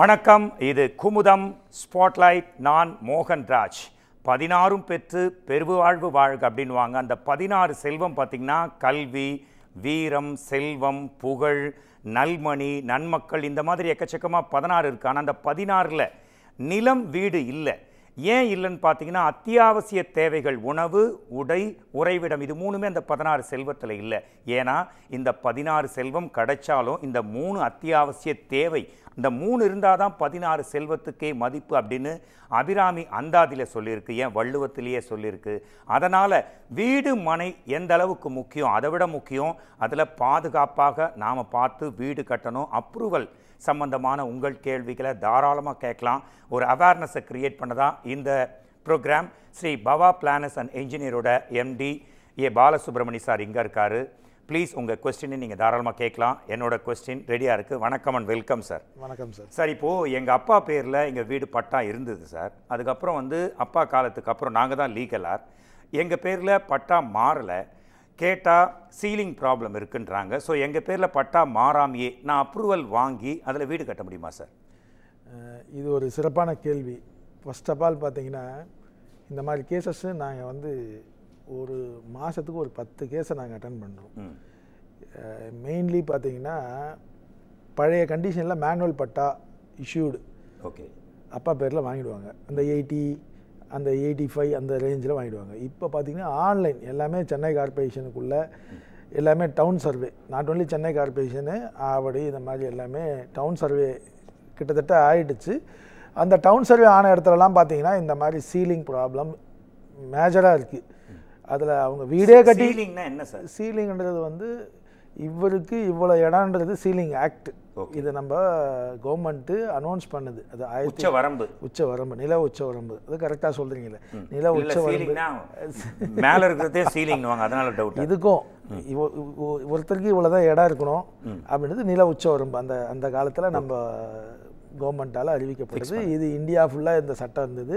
வணக்கம். இது குமுதம் ஸ்பாட்லைட். நான் மோகன்ராஜ். 16 பெற்று பெருவாழ்வு வாழ்க அப்படின்வாங்க. அந்த 16 செல்வம் பார்த்திங்கன்னா கல்வி, வீரம், செல்வம், புகழ், நல்மணி, நன்மக்கள், இந்த மாதிரி எக்கச்சக்கமாக 16 இருக்குது. ஆனால் அந்த 16ல் நிலம், வீடு இல்லை. ஏன் இல்லைன்னு பார்த்தீங்கன்னா அத்தியாவசிய தேவைகள் உணவு, உடை, உறைவிடம் இது மூணுமே அந்த 16 செல்வத்தில் இல்லை. ஏன்னா இந்த 16 செல்வம் கிடைச்சாலும் இந்த 3 அத்தியாவசிய தேவை, இந்த 3 இருந்தால் தான் 16 செல்வத்துக்கே மதிப்பு அப்படின்னு அபிராமி அந்தாதியில் சொல்லியிருக்கு. ஏன் வள்ளுவத்திலேயே சொல்லியிருக்கு. அதனால் வீடு மனை எந்த அளவுக்கு முக்கியம், அதை விட முக்கியம் அதில் பாதுகாப்பாக நாம் பார்த்து வீடு கட்டணும். அப்ரூவல் சம்பந்தமான உங்கள் கேள்விகளை தாராளமாக கேட்கலாம். ஒரு அவேர்னஸை க்ரியேட் பண்ணதான் இந்த program. Sri Bhava planners and என்ஜினியரோட எம்டி பாலசுப்ரமணி சார் இங்கே இருக்கார். ப்ளீஸ் உங்கள் கொஸ்டினை நீங்கள் தாராளமாக கேட்கலாம். என்னோட கொஸ்டின் ரெடியாக இருக்குது. வணக்கம் அண்ட் வெல்கம் சார். வணக்கம் சார். சார், இப்போது எங்கள் அப்பா பேரில் எங்கள் வீடு பட்டா இருந்தது சார். அதுக்கப்புறம் அப்பா காலத்துக்கு அப்புறம் நாங்கள் தான் லீகலார். எங்கள் பேரில் பட்டா மாறலை. கேட்டால் சீலிங் ப்ராப்ளம் இருக்குன்றாங்க. ஸோ எங்கள் பேரில் பட்டா மாறாமையே நான் அப்ரூவல் வாங்கி அதில் வீடு கட்ட முடியுமா சார்? இது ஒரு சிறப்பான கேள்வி. ஃபர்ஸ்ட் ஆஃப் ஆல் பார்த்தீங்கன்னா இந்த மாதிரி கேசஸ்ஸு நாங்கள் ஒரு மாதத்துக்கு ஒரு 10 கேஸை நாங்கள் அட்டன் பண்ணுறோம். மெயின்லி பார்த்தீங்கன்னா பழைய கண்டிஷனில் மேனுவல் பட்டா இஷ்யூடு ஓகே அப்பா பேரில் வாங்கிடுவாங்க. அந்த 80 அந்த 85 அந்த ரேஞ்சில் வாங்கிடுவாங்க. இப்போ பார்த்திங்கன்னா ஆன்லைன் எல்லாமே சென்னை கார்பரேஷனுக்குள்ளே எல்லாமே down survey, not only Chennai corporation, Avadi, இந்த மாதிரி எல்லாமே டவுன் சர்வே கிட்டத்தட்ட ஆகிடுச்சு. அந்த டவுன் சர்வே ஆன இடத்துலலாம் பார்த்திங்கன்னா இந்த மாதிரி சீலிங் ப்ராப்ளம் மேஜராக இருக்குது. அதில் அவங்க வீடே கட்டி என்ன சார் சீலிங்ன்றது இவருக்கு இவ்வளோ இடம்ன்றது சீலிங் ஆக்ட். இது நம்ம கவர்மெண்ட்டு அனௌன்ஸ் பண்ணுது. அது உச்ச வரம்பு நில உச்ச வரம்பு. அது கரெக்டாக சொல்கிறீங்களே, நில உச்ச வரம்பு மேலே இருக்கிறதே சீலிங். அதனால டவுட். இதுக்கும் ஒருத்தருக்கு இவ்வளோ தான் இடம் இருக்கணும் அப்படின்றது நில உச்ச வரம்பு அந்த காலத்தில் நம்ம கவர்மெண்ட்டால் அறிவிக்கப்படுது. இது இந்தியா ஃபுல்லாக இந்த சட்டம் இருந்தது.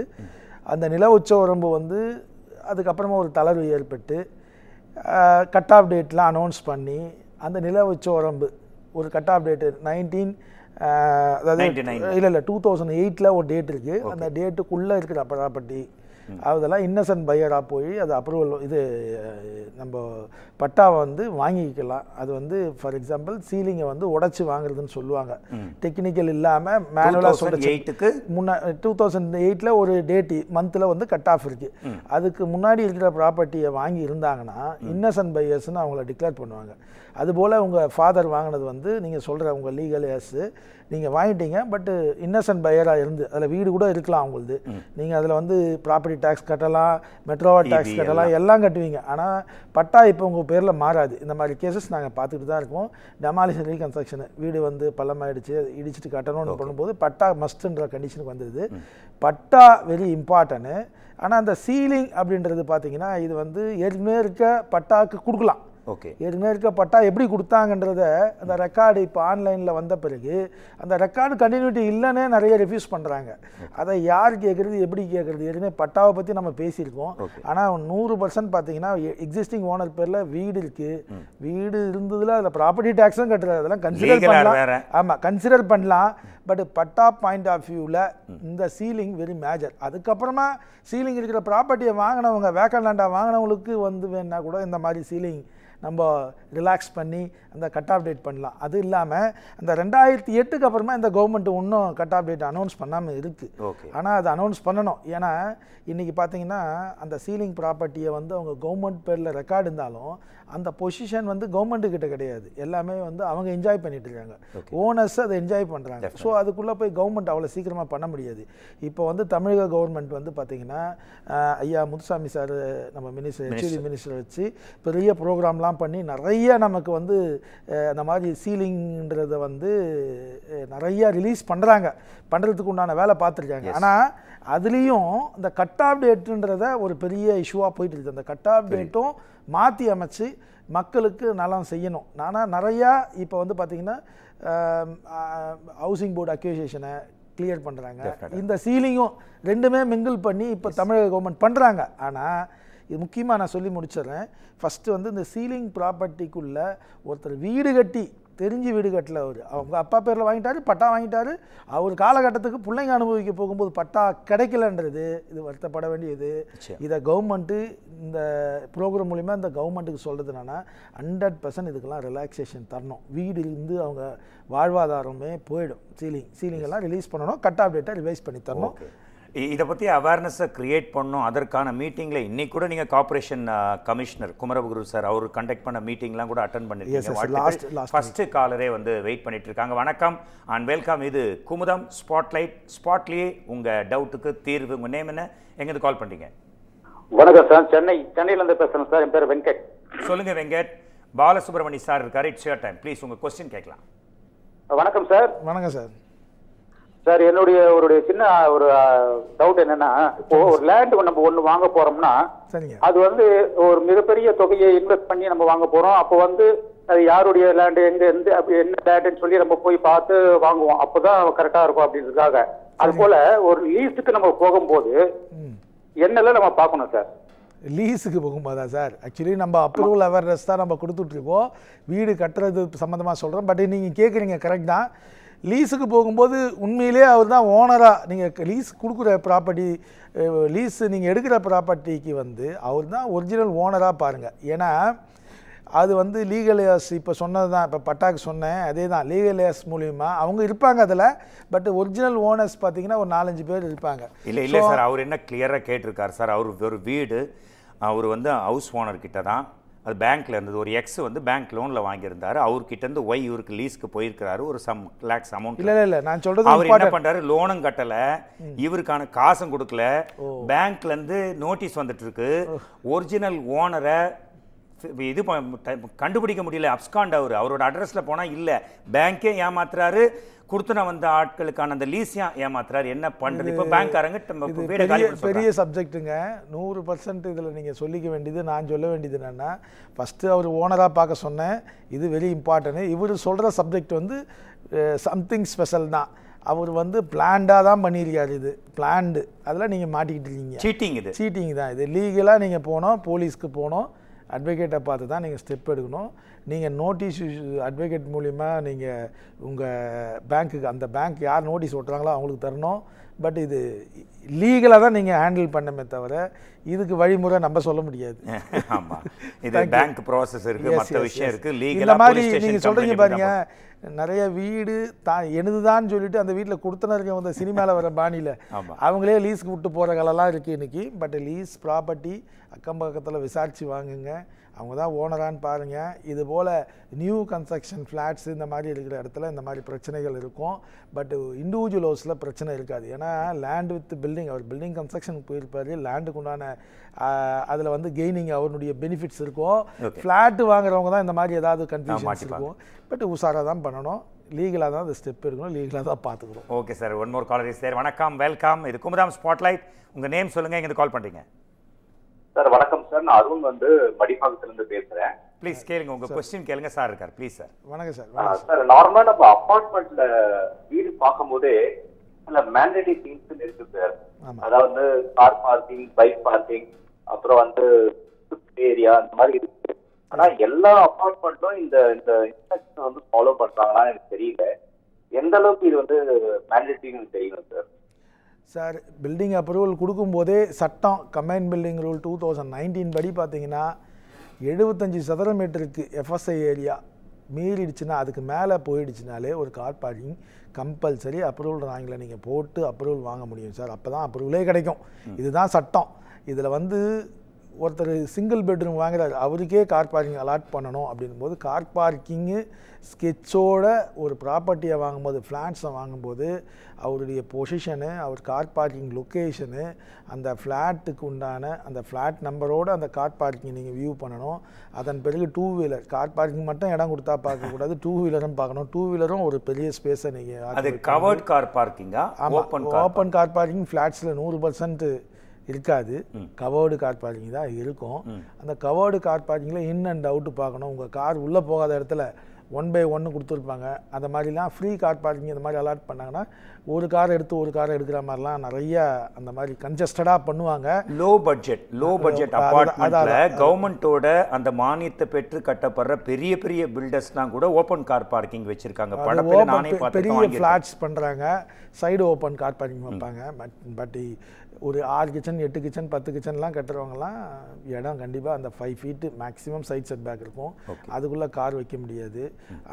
அந்த நில உச்ச வரம்பு அதுக்கப்புறமா ஒரு தளர்வு ஏற்பட்டு கட் ஆஃப் டேட்லாம் அனௌன்ஸ் பண்ணி அந்த நில உச்ச வரம்பு ஒரு கட் ஆஃப் டேட்டு 2008 ஒரு டேட் இருக்குது. அந்த டேட்டுக்குள்ளே இருக்கிற ப்ராப்பர்ட்டி அதெல்லாம் இன்னசென்ட் பையராக போய் அது அப்ரூவல் நம்ம பட்டாவை வாங்கிக்கலாம். அது ஃபார் எக்ஸாம்பிள் சீலிங்கை உடைச்சி வாங்குறதுன்னு சொல்லுவாங்க. டெக்னிக்கல் இல்லாமல் மேனுவலாக சொல்லிட்டு 2008 ஒரு டேட்டு மந்தில் கட் ஆஃப் இருக்குது. அதுக்கு முன்னாடி இருக்கிற ப்ராப்பர்ட்டியை வாங்கி இருந்தாங்கன்னா இன்னசென்ட் பையர்ஸ்ன்னு அவங்கள டிக்ளேர் பண்ணுவாங்க. அதுபோல் உங்கள் ஃபாதர் வாங்கினது நீங்கள் சொல்கிற உங்கள் லீகல் ஏர்ஸு நீங்கள் வாங்கிட்டீங்க, பட்டு இன்னசென்ட் பையராக இருந்து அதில் வீடு கூட இருக்கலாம் அவங்களது. நீங்கள் அதில் ப்ராப்பர்ட்டி டேக்ஸ் கட்டலாம், மெட்ரோவா டேக்ஸ் கட்டலாம், எல்லாம் கட்டுவீங்க. ஆனால் பட்டா இப்போ உங்கள் பேரில் மாறாது. இந்த மாதிரி கேசஸ் நாங்கள் பார்த்துட்டு தான் இருக்கோம். டெமாலிஷன் ரீகன்ஸ்ட்ரக்ஷனு வீடு பள்ளமாயிடுச்சு, இடிச்சிட்டு கட்டணும்னு பண்ணும்போது பட்டா மஸ்ட்ன்ற கண்டிஷனுக்கு வந்துடுது. பட்டா வெரி இம்பார்ட்டன்ட்டு. ஆனால் அந்த சீலிங் அப்படின்றது பார்த்தீங்கன்னா இது ஏற்கனவே இருக்க பட்டாவுக்கு கொடுக்கலாம். ஏற்கனவே இருக்க பட்டா எப்படி கொடுத்தாங்கன்றத அந்த ரெக்கார்டு இப்போ ஆன்லைனில் வந்த பிறகு அந்த ரெக்கார்டு கண்டினியூட்டி இல்லைன்னே நிறைய ரிஃப்யூஸ் பண்ணுறாங்க. அதை யார் கேட்குறது, எப்படி கேட்குறது? ஏற்கனவே பட்டாவை பற்றி நம்ம பேசியிருக்கோம். ஆனால் 100% பார்த்தீங்கன்னா எக்ஸிஸ்டிங் ஓனர் பேரில் வீடு இருக்குது. வீடு இருந்ததில் அதில் ப்ராப்பர்ட்டி டேக்ஸும் கட்டுறது, அதெல்லாம் கன்சிடர் பண்ணலாம். ஆமாம், கன்சிடர் பண்ணலாம். பட் பட்டா பாயிண்ட் ஆஃப் வியூவில் இந்த சீலிங் வெரி மேஜர். அதுக்கப்புறமா சீலிங் இருக்கிற ப்ராப்பர்ட்டியை வாங்கினவங்க, வேக்கண்ட் லேண்டாக வாங்கினவங்களுக்கு வேணா கூட இந்த மாதிரி சீலிங் நம்ம ரிலாக்ஸ் பண்ணி அந்த கட் ஆஃப் டேட் பண்ணலாம். அது இல்லாமல் அந்த 2008க்கு அப்புறமா இந்த கவர்மெண்ட் இன்னும் கட் ஆஃப் டேட் அனௌன்ஸ் பண்ணாமல் இருக்குது. ஆனால் அது அனௌன்ஸ் பண்ணணும். ஏன்னா இன்றைக்கி பார்த்தீங்கன்னா அந்த சீலிங் ப்ராப்பர்ட்டியை அவங்க கவர்மெண்ட் பேரில் ரெக்கார்டு இருந்தாலும் அந்த பொசிஷன் கவர்மெண்ட்டுக்கிட்ட கிடையாது. எல்லாமே அவங்க என்ஜாய் பண்ணிட்டு இருக்காங்க. ஓனர்ஸ் அதை என்ஜாய் பண்ணுறாங்க. ஸோ அதுக்குள்ளே போய் கவர்மெண்ட் அவ்வளோ சீக்கிரமாக பண்ண முடியாது. இப்போ தமிழக கவர்மெண்ட் பார்த்தீங்கன்னா ஐயா முத்துசாமி சார் நம்ம மினிஸ்டர் மினிஸ்டர் வச்சு பெரிய ப்ரோக்ராம்லாம் பண்ணி நிறைய நமக்கு அந்த மாதிரி சீலிங்கிறத நிறைய ரிலீஸ் பண்ணுறதுக்கு உண்டான வேலை பார்த்துருக்காங்க. ஆனால் அதுலேயும் இந்த கட் ஆஃப் டேட்டுன்றத ஒரு பெரிய இஷ்யூவாக போயிட்டு இருக்குது. அந்த கட் ஆஃப் டேட்டும் மாற்றி அமைச்சு மக்களுக்கு நலம் செய்யணும். ஆனால் நிறையா இப்போ பார்த்திங்கன்னா ஹவுசிங் போர்டு அக்யூசேஷனை கிளியர் பண்ணுறாங்க. இந்த சீலிங்கும் ரெண்டுமே மிங்கிள் பண்ணி இப்போ தமிழக கவர்மெண்ட் பண்ணுறாங்க. ஆனால் இது முக்கியமாக நான் சொல்லி முடிச்சிடுறேன். ஃபஸ்ட்டு இந்த சீலிங் ப்ராப்பர்ட்டிக்குள்ளே ஒருத்தர் வீடு கட்டி தெரிஞ்சு வீடு கட்டல அவர். அவங்க அப்பா பேரில் வாங்கிட்டாரு, பட்டா வாங்கிட்டாரு. அவர் காலகட்டத்துக்கு பிள்ளைங்க அனுபவிக்க போகும்போது பட்டா கிடைக்கலன்றது இது வருத்தப்பட வேண்டியது. இதை கவர்மெண்ட்டு இந்த ப்ரோக்ராம் மூலிமா இந்த கவர்மெண்ட்டுக்கு சொல்கிறது என்னென்னா 100% இதுக்கெல்லாம் ரிலாக்ஸேஷன் தரணும். வீடு இருந்து அவங்க வாழ்வாதாரமே போயிடும். சீலிங் எல்லாம் ரிலீஸ் பண்ணணும், கட் ஆஃப் டேட்டை ரிவைஸ் பண்ணி தரணும். இதை பற்றி அவேர்னஸை க்ரியேட் பண்ணணும். அதற்கான மீட்டிங்கில் இன்னைக்கு கூட நீங்கள் கார்பரேஷன் கமிஷனர் குமரகுரு சார் அவர் கண்டக்ட் பண்ண மீட்டிங்லாம் கூட அட்டன் பண்ணிருக்கீங்க. ஃபர்ஸ்ட் காலரே வந்து வெயிட் பண்ணிட்டு இருக்காங்க. வணக்கம் அண்ட் வெல்கம். இது குமுதம் ஸ்பாட்லைட். ஸ்பாட்லேயே உங்கள் டவுட்டுக்கு தீர்வு. உங்கள் நேம் என்ன, எங்கேருந்து கால் பண்ணுறீங்க? வணக்கம் சார், சென்னையிலேருந்து பேசுகிறேன் சார். என் பேர் வெங்கட். சொல்லுங்க வெங்கட். பாலசுப்ரமணி சார் இருக்காரு. It's your time. ப்ளீஸ் உங்கள் கொஸ்டின் கேட்கலாம். வணக்கம் சார். வணக்கம் சார். சார் என்னுடைய சின்ன ஒரு டவுட் என்னன்னா, இப்போ ஒரு லேண்ட் நம்ம ஒன்று வாங்க போறோம்னா அது வந்து ஒரு மிகப்பெரிய தொகையை இன்வெஸ்ட் பண்ணி நம்ம வாங்க போறோம். அப்போ வந்து அது யாருடைய லேண்டு, எங்க இருந்து என்ன லேண்டுன்னு சொல்லி நம்ம போய் பார்த்து வாங்குவோம். அப்போதான் கரெக்டா இருக்கும் அப்படின்றதுக்காக. அது போல ஒரு லீஸுக்கு நம்ம போகும்போது என்னெல்லாம் நம்ம பார்க்கணும் சார்? லீஸுக்கு போகும்போதா சார்? ஆக்சுவலி நம்ம அப்ரூவல் அவேர்னஸ் தான் நம்ம கொடுத்துட்ருக்கோம். வீடு கட்டுறது சம்மந்தமாக சொல்கிறோம். பட் நீங்கள் கேட்குறீங்க கரெக்ட் தான். லீஸுக்கு போகும்போது உண்மையிலே அவர் தான் ஓனராக, நீங்கள் லீஸ் கொடுக்குற ப்ராப்பர்ட்டி, லீஸு நீங்கள் எடுக்கிற ப்ராப்பர்ட்டிக்கு வந்து அவர் தான் ஒரிஜினல் ஓனராக பாருங்கள். ஏன்னா அது வந்து லீகல் ஏர்ஸ் இப்போ சொன்னது தான், இப்போ பட்டாக்கு சொன்னேன் அதே தான். லீகல் ஏர்ஸ் மூலிமா அவங்க இருப்பாங்க அதில். பட் ஒரிஜினல் ஓனர்ஸ் பார்த்தீங்கன்னா ஒரு 4-5 பேர் இருப்பாங்க. இல்லை சார், அவர் என்ன கிளியராக கேட்டிருக்காரு சார். அவர் ஒரு வீடு அவர் வந்து ஹவுஸ் ஓனர் கிட்ட தான், அது பேங்க்ல இருந்தது. ஒரு எக்ஸ் வந்து பேங்க் லோன்ல வாங்கியிருந்தாரு. அவர்கிட்ட இருந்து ஒய் இவருக்கு லீஸ்க்கு போயிருக்கிறாரு ஒரு சம் லேக்ஸ் அமௌண்ட். இல்ல நான் சொல்றது அவர் என்ன பண்றாரு, லோனும் கட்டல, இவருக்கான காசும் கொடுக்கல. பேங்க்ல இருந்து நோட்டீஸ் வந்துட்டு இருக்கு. ஒரிஜினல் ஓனரை இது கண்டுபிடிக்க முடியல. அப்ஸ்காண்ட் அவரோட அட்ரஸ்ல போனா இல்ல. பேங்கே ஏமாத்துறாரு. கொடுத்துன வந்த ஆட்களுக்கான அந்த லீஸையும் ஏமாத்துறாரு. என்ன பண்றது இப்போ பேங்க்காரங்க? பெரிய சப்ஜெக்ட்டுங்க. 100% இதில் நீங்கள் சொல்லிக்க வேண்டியது, நான் சொல்ல வேண்டியது என்னென்னா, ஃபஸ்ட்டு அவர் ஓனராக பார்க்க சொன்னேன். இது வெரி இம்பார்ட்டன்ட். இவர் சொல்கிற சப்ஜெக்ட் வந்து சம்திங் ஸ்பெஷல் தான். அவர் வந்து பிளான்டாக தான் பண்ணியிருக்காரு. இது பிளான்டு. அதில் நீங்கள் மாட்டிக்கிட்டு இருக்கீங்க. சீட்டிங் தான் இது. லீகலாக நீங்கள் போனோம், போலீஸ்க்கு போனோம், அட்வொகேட்டை பார்த்து தான் நீங்கள் ஸ்டெப் எடுக்கணும். நீங்கள் நோட்டீஸ் அட்வொகேட் மூலிமா நீங்கள் உங்கள் பேங்க்குக்கு, அந்த பேங்க் யார் நோட்டீஸ் ஓட்டுறாங்களோ அவங்களுக்கு தரணும். பட் இது லீகலாக தான் நீங்கள் ஹேண்டில் பண்ணமே தவிர இதுக்கு வழிமுறை நம்ம சொல்ல முடியாது. ஆமாம், இது பேங்க் ப்ராசஸ் இருக்குது, மற்ற விஷயம் இருக்குது. லீகலாக இந்த மாதிரி நீங்கள் சொல்கிறீங்க பாருங்க, நிறைய வீடு எனதுதான் சொல்லிட்டு அந்த வீட்டில் கொடுத்தனருக்கு வந்து சினிமாவில் வர பாணியில் அவங்களே லீஸ்க்கு விட்டு போகிற காலெல்லாம் இருக்குது இன்றைக்கி. பட் லீஸ் ப்ராப்பர்ட்டி அக்கம் பக்கத்தில் விசாரித்து வாங்குங்க. அவங்க தான் ஓனரான்னு பாருங்கள். இது போல் நியூ கன்ஸ்ட்ரக்ஷன் ஃப்ளாட்ஸ் இந்த மாதிரி இருக்கிற இடத்துல இந்த மாதிரி பிரச்சனைகள் இருக்கும். பட் இண்டிவிஜுவல் ஹவுஸில் பிரச்சனை இருக்காது. ஏன்னா லேண்ட் வித் பில்டிங், அவர் பில்டிங் கன்ஸ்ட்ரக்ஷனுக்கு போயிருப்பார். லேண்டுக்கு உண்டான அதில் வந்து கெய்னிங் அவருடைய பெனிஃபிட்ஸ் இருக்கும். ஃப்ளாட்டு வாங்குறவங்க தான் இந்த மாதிரி ஏதாவது கன்ஃபியூஷன்ஸ் இருக்கும். பட் உஷாராக தான் பண்ணணும். லீகலாக தான் அந்த ஸ்டெப் எடுக்கணும். லீகலாக தான் பார்த்துக்கணும். Okay sir, one more caller is there. வணக்கம், வெல்கம். இது குமுதம் ஸ்பாட்லைட். உங்கள் நேம் சொல்லுங்கள், எங்கே கால் பண்ணுறீங்க? சார் வணக்கம் சார், நான் அருண் வந்து மடிப்பாக்கத்திலிருந்து பேசுறேன். ப்ளீஸ் கேளுங்க, உங்க क्वेश्चन கேளுங்க. சார் இருக்கார். Please sir. வணக்கம் சார். சார் நார்மலா நம்ம அபார்ட்மெண்ட்ல வீடு பார்க்கும்போதே சில மேண்டேட்டரி திங்ஸ் இருக்கு சார். அதாவது கார் பார்க்கிங், பைக் பார்க்கிங், அப்புறம் வந்து ஏரியா இந்த மாதிரி இருக்கு. ஆனா எல்லா அபார்ட்மெண்ட்டும் இந்த இன்ஸ்ட்ரக்ஷன் வந்து ஃபாலோ பண்றாங்களா எனக்கு தெரியல. எந்த அளவுக்கு இது வந்து மேண்டேட்டரின்னு தெரியணும் சார். சார் பில்டிங் அப்ரூவல் கொடுக்கும்போதே சட்டம் கம்பைன் பில்டிங் ரூல் 2019 படி பார்த்தீங்கன்னா 75 சதுர மீட்டருக்கு எஃப்எஸ்ஐ ஏரியா மீறிடுச்சுன்னா, அதுக்கு மேலே போயிடுச்சுனாலே ஒரு கார் பார்க்கிங் கம்பல்சரி அப்ரூவல் ராங்கில் நீங்கள் போட்டு அப்ரூவல் வாங்க முடியும் சார். அப்போ தான் அப்ரூவலே கிடைக்கும். இதுதான் சட்டம். இதில் வந்து ஒருத்தர் சிங்கிள் பெட்ரூம் வாங்குறாரு, அவருக்கே கார் பார்க்கிங் அலாட் பண்ணணும் அப்படின்போது கார் பார்க்கிங்கு ஸ்கெட்சோட ஒரு ப்ராப்பர்ட்டியை வாங்கும்போது, ஃப்ளாட்ஸை வாங்கும்போது அவருடைய பொசிஷனு, அவர் கார் பார்க்கிங் லொக்கேஷனு, அந்த ஃப்ளாட்டுக்கு உண்டான அந்த ஃப்ளாட் நம்பரோடு அந்த கார் பார்க்கிங் நீங்கள் வியூ பண்ணணும். அதன் பிறகு டூ வீலர் கார் பார்க்கிங் மட்டும் இடம் கொடுத்தா பார்க்கக்கூடாது, டூ வீலரும் பார்க்கணும். டூ வீலரும் ஒரு பெரிய ஸ்பேஸை நீங்கள் கவர்ட் கார் பார்க்கிங்கா? ஓப்பன் கார் பார்க்கிங் ஃப்ளாட்ஸில் 100% இருக்காது. கவர்டு கார் பார்க்கிங் தான் இருக்கும். அந்த கவர்டு கார் பார்க்கிங்கில் இன் அண்ட் அவுட்டு பார்க்கணும். உங்கள் கார் உள்ளே போகாத இடத்துல 1/1 கொடுத்துருப்பாங்க. அந்த மாதிரிலாம் ஃப்ரீ கார் பார்க்கிங் இந்த மாதிரி அலாட் பண்ணாங்கன்னா ஒரு கார் எடுத்து ஒரு கார் எடுக்கிற மாதிரிலாம் நிறைய அந்த மாதிரி கன்ஜஸ்டடாக பண்ணுவாங்க. லோ பட்ஜெட் அபார்ட்மெண்ட்ல கவர்மெண்ட்டோட அந்த மானியத்தை பெற்று கட்டப்படுற பெரிய பெரிய பில்டர்ஸ்லாம் கூட ஓப்பன் கார் பார்க்கிங் வச்சிருக்காங்க. படத்துல நானே பெரிய ஃப்ளாட்ஸ் பண்ணுறாங்க, சைடு ஓப்பன் கார் பார்க்கிங் வைப்பாங்க. பட் ஒரு 6 கிச்சன் 8 கிச்சன் 10 கிச்சன்லாம் கட்டுறவங்கலாம் இடம் கண்டிப்பாக அந்த 5 feet maximum side setback இருக்கும். அதுக்குள்ளே கார் வைக்க முடியாது.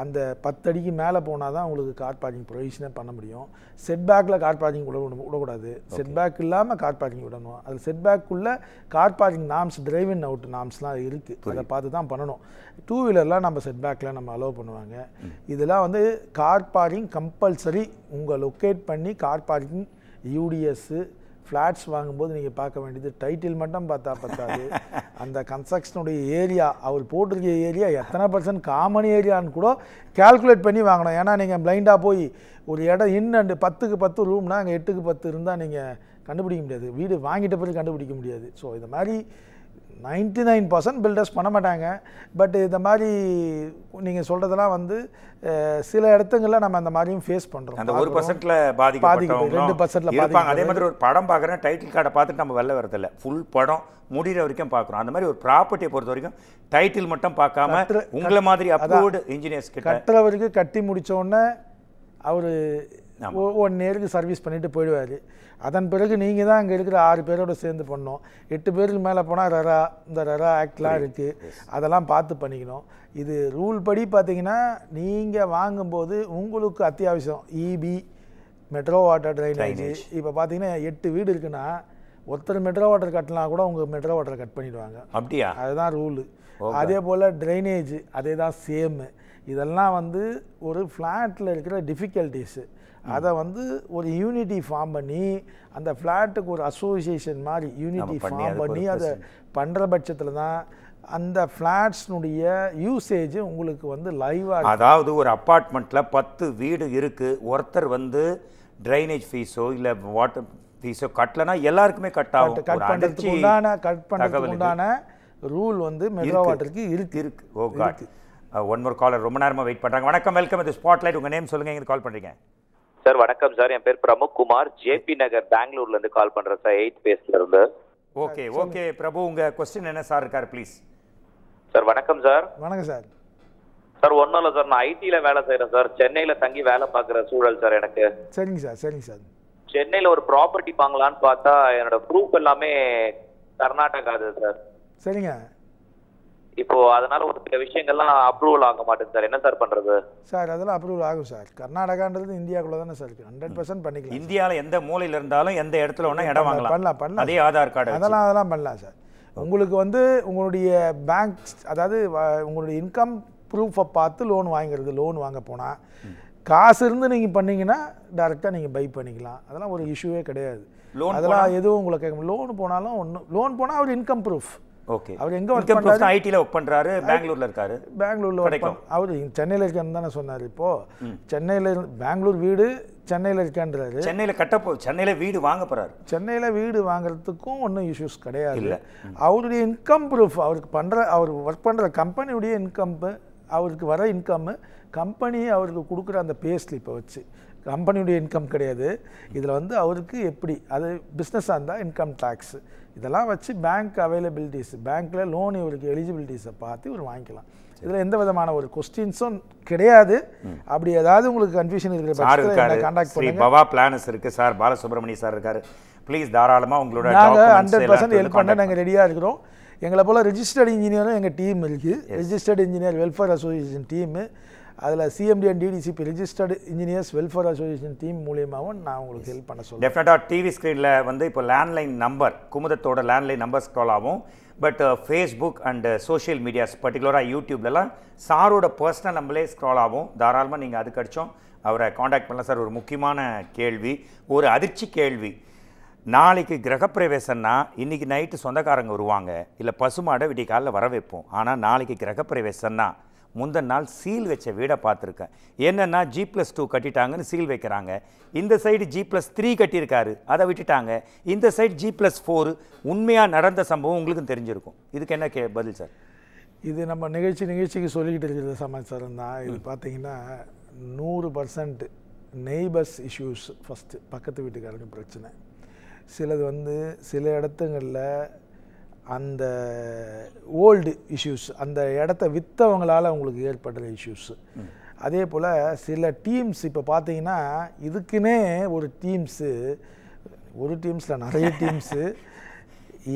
அந்த 10 அடிக்கு மேலே போனால் தான் உங்களுக்கு கார் பார்க்கிங் ப்ரொவிஷனே பண்ண முடியும். செட் பேக்கில் கார் பார்க்கிங் விடக்கூடாது. செட் பேக் இல்லாமல் கார் பார்க்கிங் விடணும். அது செட் பேக்குள்ளே car parking norms, drive in அவுட் நார்ம்ஸ்லாம் இருக்குது. அதை பார்த்து தான் பண்ணணும். 2 வீலர்லாம் நம்ம செட் பேக்கில் நம்ம அலோவ் பண்ணுவாங்க. இதெல்லாம் வந்து கார் பார்க்கிங் கம்பல்சரி. உங்கள் லொக்கேட் பண்ணி கார் பார்க்கிங் யூடிஎஸ்ஸு ஃப்ளாட்ஸ் வாங்கும்போது நீங்கள் பார்க்க வேண்டியது டைட்டில் மட்டும் பார்த்தா பத்தாது. அந்த கன்ஸ்ட்ரக்ஷனுடைய ஏரியா, அவர் போட்டிருக்க ஏரியா எத்தனை % காமன் ஏரியான்னு கூட கால்குலேட் பண்ணி வாங்கணும். ஏன்னா நீங்கள் பிளைண்டாக போய் ஒரு இடம் இன்னும் 10க்கு 10 ரூம்னா அங்கே 8க்கு 10 இருந்தால் நீங்கள் கண்டுபிடிக்க முடியாது. வீடு வாங்கிட்ட பிறகு கண்டுபிடிக்க முடியாது. ஸோ இந்த மாதிரி 99% பில்டர்ஸ் பண்ண மாட்டாங்க. பட் இந்த மாதிரி நீங்கள் சொல்கிறதெல்லாம் வந்து சில இடத்துங்களில் நம்ம அந்த மாதிரியும் ஃபேஸ் பண்ணுறோம். அந்த 1%ல பாதிக்கப்பட்டவங்க 2%ல இருப்பாங்க. அதே மாதிரி ஒரு படம் பார்க்குறேன், டைட்டில் கார்டை பார்த்துட்டு நம்ம வெளில வரதில்லை, ஃபுல் படம் முடிகிற வரைக்கும் பார்க்குறோம். அந்த மாதிரி ஒரு ப்ராப்பர்ட்டியை பொறுத்த வரைக்கும் டைட்டில் மட்டும் பார்க்காம உங்களை மாதிரி அப்ரூவ்டு இன்ஜினியர்ஸ் கிட்ட கட்டுறவருக்கு கட்டி முடித்தோடனே அவர் 1 இயருக்கு சர்வீஸ் பண்ணிட்டு போயிடுவார். அதன் பிறகு நீங்கள் தான் அங்கே இருக்கிற 6 பேரோட சேர்ந்து பண்ணோம். 8 பேருக்கு மேலே போனால் இந்த ரெரா ஆக்ட்லாம் இருக்குது. அதெல்லாம் பார்த்து பண்ணிக்கணும். இது ரூல் படி பார்த்தீங்கன்னா நீங்கள் வாங்கும்போது உங்களுக்கு அத்தியாவசியம் இபி, மெட்ரோ வாட்டர், ட்ரைனேஜ். இப்போ பார்த்தீங்கன்னா 8 வீடு இருக்குன்னா ஒருத்தர் மெட்ரோ வாட்டர் கட்டலாம் கூட உங்கள் மெட்ரோ வாட்டரை கட் பண்ணிடுவாங்க. அப்படியா? அதுதான் ரூலு. அதே போல் ட்ரைனேஜ் அதே தான் சேமு. இதெல்லாம் வந்து ஒரு ஃப்ளாட்டில் இருக்கிற டிஃபிகல்ட்டிஸு. அதை வந்து ஒரு யூனிட்டி ஃபார்ம் பண்ணி அந்த ஃப்ளாட்டுக்கு ஒரு அசோசியேஷன் மாதிரி யூனிட்டி ஃபார்ம் பண்ணி அதை பண்ணுற பட்சத்தில் தான் அந்த ஃப்ளாட்ஸ்னுடைய யூசேஜ் உங்களுக்கு வந்து லைவாக. அதாவது ஒரு அப்பார்ட்மெண்ட்டில் 10 வீடு இருக்குது, ஒருத்தர் வந்து ட்ரைனேஜ் ஃபீஸோ இல்லை வாட்டர் ஃபீஸோ கட்டலைன்னா எல்லாருக்குமே கட் ஆகும். கட் பண்ணுறதுக்கு உண்டான ரூல் வந்து மெட்ரோ வாட்டருக்கு இருக்கு. ஓ காட். ஒன் மோர் காலர் ரொம்ப நேரமாக வெயிட் பண்ணுறாங்க. வணக்கம், வெல்கம் இது ஸ்பாட்லைட். உங்கள் நேம் சொல்லுங்கள், எங்கே கால் பண்ணுறீங்க? சார் வணக்கம் சார், என் பேர் பிரமுக் குமார், ஜேபி நகர் பெங்களூர்ல இருந்து கால் பண்றேன் சார், 8th பேஸ்ல இருந்து. ஓகே பிரபு, உங்க क्वेश्चन என்ன சார் இருக்கார் ப்ளீஸ்? சார் வணக்கம் சார். வணக்கம் சார். சார் ஒன்றும் இல்லை சார், நான் ஐடியில் வேலை செய்கிறேன் சார். சென்னையில் தங்கி வேலை பார்க்குற சூழல் சார் எனக்கு. சரிங்க சார், சரிங்க சார். சென்னையில் ஒரு ப்ராப்பர்ட்டி வாங்கலான்னு பார்த்தா என்னோட ப்ரூஃப் எல்லாமே கர்நாடகா அது சார். சரிங்க. இப்போ அதனால ஒரு சில விஷயங்கள்லாம் அப்ரூவல் ஆக மாட்டேங்குது சார், என்ன சார் பண்றது? சார் அதெல்லாம் அப்ரூவல் ஆகும் சார். கர்நாடகான்றது இந்தியாக்குள்ள தானே சார் இருக்கு. 100% பண்ணிக்கலாம். இந்தியாவில் எந்த மூலையில் இருந்தாலும் எந்த இடத்துல வேணா இடம் வாங்கலாம். பண்ணலாம். அதே ஆதார் கார்டு அதெல்லாம் பண்ணலாம் சார். உங்களுக்கு வந்து உங்களுடைய பேங்க், அதாவது உங்களுடைய இன்கம் ப்ரூஃபை பார்த்து லோன் வாங்கிறது. லோன் வாங்க போனால் காசு இருந்து நீங்கள் பண்ணீங்கன்னா டைரெக்டாக நீங்கள் பை பண்ணிக்கலாம். அதெல்லாம் ஒரு இஷ்யூவே கிடையாது. அதெல்லாம் எதுவும் உங்களுக்கு லோன் போனாலும் லோன் போனால் அவர் இன்கம் ப்ரூஃப். ஓகே. அவர் எங்க ஒர்க் பண்றாரு? ஐடில ஒர்க் பண்றாரு, பெங்களூர்ல இருக்காரு. பெங்களூர்ல ஒர்க் அவர் சென்னையில இருக்கான்னு தானே சொன்னார். இப்போ சென்னையில பெங்களூர் வீடு சென்னையில இருக்கான்றாரு. சென்னையில வீடு வாங்க போறாரு. சென்னையில வீடு வாங்குறதுக்கும் ஒன்றும் இஷ்யூஸ் கிடையாது. அவருடைய இன்கம் ப்ரூஃப், அவர் ஒர்க் பண்ற கம்பெனியுடைய இன்கம், அவருக்கு வர இன்கம், கம்பெனி அவருக்கு கொடுக்குற அந்த பே ஸ்லிப்பை வச்சு, கம்பெனியுடைய இன்கம் கிடையாது இதில் வந்து அவருக்கு எப்படி, அது பிஸ்னஸாக இருந்தால் இன்கம் டேக்ஸு இதெல்லாம் வச்சு பேங்க் அவைலபிலிட்டிஸ், பேங்க்கில் லோன் இவருக்கு எலிஜிபிலிட்டிஸை பார்த்து இவர் வாங்கிக்கலாம். இதில் எந்த விதமான ஒரு கொஸ்டின்ஸும் கிடையாது. அப்படி ஏதாவது உங்களுக்கு கன்ஃபியூஷன் இருக்கிற பட்சத்தில் கான்டாக்ட் பண்ணுங்க. பவா பிளானஸ் இருக்கு சார், பாலசுப்ரமணிய சார் இருக்காரு. ப்ளீஸ் தாராளமாக உங்களோட நாங்கள் 100% ஹெல்ப் பண்ண நாங்கள் ரெடியாக இருக்கிறோம். எங்களை போல் ரெஜிஸ்டர்ட் இன்ஜினியரும் எங்கள் டீம் இருக்குது. Registered engineer welfare association team, அதில் CMD and DTCP registered engineers welfare association team மூலியமாகவும் நான் உங்களுக்கு ஹெல்ப் பண்ண சொல்லுவேன். டெஃபினட்டாக டிவி ஸ்க்ரீனில் வந்து இப்போ லேண்ட்லைன் நம்பர், குமுதத்தோட லேண்ட்லைன் நம்பர் ஸ்க்ரால் ஆகும். But Facebook and social medias பர்டிகுலராக யூடியூப்லலாம் சாரோட பர்சனல் நம்பரே ஸ்க்ரால் ஆகும். தாராளமாக நீங்கள் அதுக்கு அடித்தோம் அவரை காண்டாக்ட் பண்ணலாம். சார் ஒரு முக்கியமான கேள்வி, ஒரு அதிர்ச்சி கேள்வி. நாளைக்கு கிரகப்பிரவேசம்னா இன்றைக்கி நைட்டு சொந்தக்காரங்க வருவாங்க, இல்லை பசுமாடை விடிய காலில் வர வைப்போம். ஆனால் நாளைக்கு கிரகப்பிரவேசம்னா முந்தின நாள் சீல் வச்ச வீடை பார்த்துருக்கேன். என்னென்னா G+2 கட்டிட்டாங்கன்னு சீல் வைக்கிறாங்க. இந்த சைடு G+3 கட்டியிருக்காரு, அதை விட்டுட்டாங்க. இந்த சைடு G+4. உண்மையாக நடந்த சம்பவம் உங்களுக்கும் தெரிஞ்சிருக்கும். இதுக்கு என்ன பதில் சார்? இது நம்ம நிகழ்ச்சிக்கு சொல்லிக்கிட்டு இருக்கிற சமாச்சாரம் தான். இது பார்த்தீங்கன்னா 100% நெய்பர்ஸ் இஷ்யூஸ். ஃபஸ்ட்டு பக்கத்து வீட்டுக்காரங்க பிரச்சனை. சிலது வந்து சில இடத்துங்களில் அந்த ஓல்டு இஷ்யூஸ், அந்த இடத்த விற்றவங்களால் அவங்களுக்கு ஏற்படுற இஷ்யூஸு. அதே போல் சில டீம்ஸ் இப்போ பார்த்தீங்கன்னா இதுக்குன்னே ஒரு டீம்ஸில் நிறைய டீம்ஸு